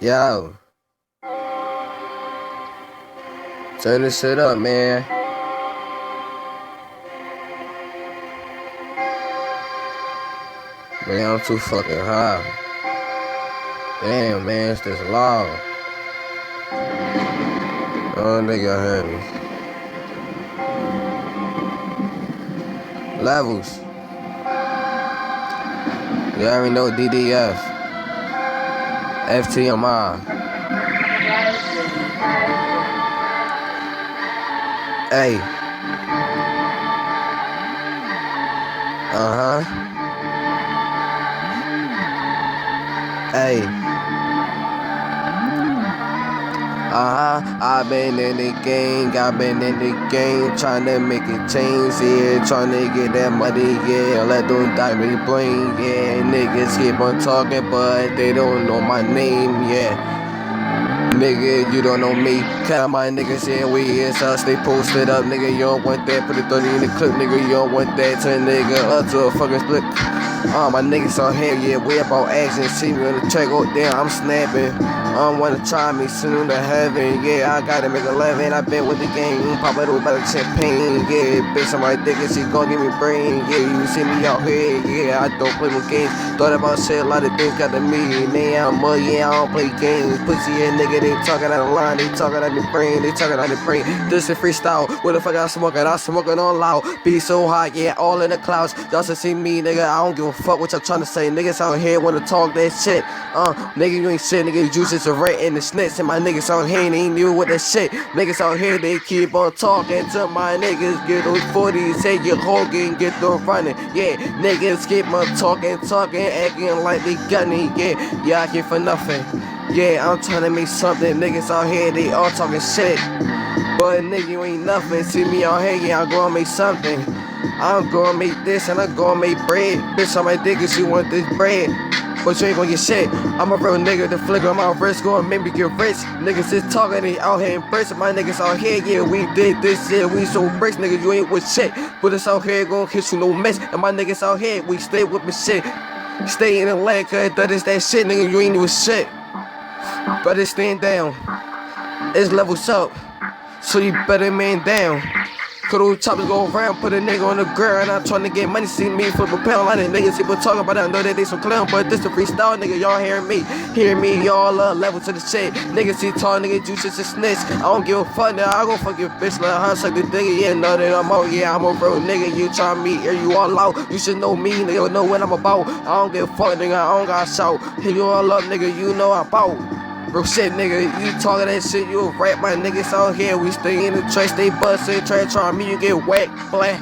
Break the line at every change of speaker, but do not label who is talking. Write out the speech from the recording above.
Yo, turn this shit up, man. Man, I'm too fucking high. Damn, man, it's this loud. Oh, nigga heard me. Levels. You already know DDF. FTMI. Hey. Hey. I've been in the game, tryna make it change, yeah, tryna get that money, yeah, let them diamonds bling, yeah, niggas keep on talking, but they don't know my name, yeah. Nigga, you don't know me. Count my niggas, yeah, we is us. They posted up, nigga, you don't want that. Put a 30 in the clip, nigga, you don't want that. Turn nigga up to a fucking split. My niggas out here, yeah, we about action. See me on the track, oh damn, I'm snapping. Wanna try me soon to heaven, yeah, I gotta make 11. I been with the game, pop it over by the champagne, yeah, bitch, I'm like, nigga, she gon' give me brain, yeah, you see me out here, yeah, I don't play with games. Thought about shit, a lot of things got to me, now I'm yeah, I don't play games. Pussy and nigga, they talking out of line, they talking out their brain, they talking out their brain. This is freestyle, what the fuck I smoking? I smoking on loud, be so hot, yeah, all in the clouds. Y'all should see me, nigga, I don't give a fuck what y'all trying to say. Niggas out here wanna talk that shit, nigga, you ain't shit, nigga, you just a rat in the snitch, and my niggas out here ain't new with that shit. Niggas out here, they keep on talking to my niggas, get those 40s, say get hogging, get them running, yeah, niggas keep on talking, acting like they got me, yeah, I get for nothing, yeah, I'm trying to make something. Niggas out here, they all talking shit, but nigga, you ain't nothing. See me out here, yeah, I'm gonna make something. I'm gonna make this and I'm gonna make bread. Bitch, I'm like, niggas, you want this bread, but you ain't gonna get shit. I'm a real nigga, the flicker on my wrist gonna make me get rich. Niggas is talking, they out here in bricks. My niggas out here, yeah, we did this shit. We so bricks, niggas, you ain't with shit. But us out here gonna hit you no mess. And my niggas out here, we stay with me shit. Stay in the lane, cause that is that shit, nigga, you ain't doing shit. Better stand down. It's levels up, so you better man down. Cause those choppers go around, put a nigga on the ground. I'm trying to get money, see me flip a pound. Line of niggas, people talking about that, know that they some clown. But this a freestyle, nigga, y'all hearing me, y'all level to the shit. Niggas see tall, nigga, you just a snitch. I don't give a fuck, nigga, I gon' fuck your bitch, let her suck the nigga, yeah, know that I'm out, yeah, I'm a real nigga. You try me, hear you all out, you should know me, nigga, know what I'm about. I don't give a fuck, nigga, I don't gotta shout. Hear you all up, nigga, you know I'm about. Bro, shit, nigga, you talking that shit, you a rap, my niggas out here, we stay in the trash, they bustin', try me, you get whacked, black.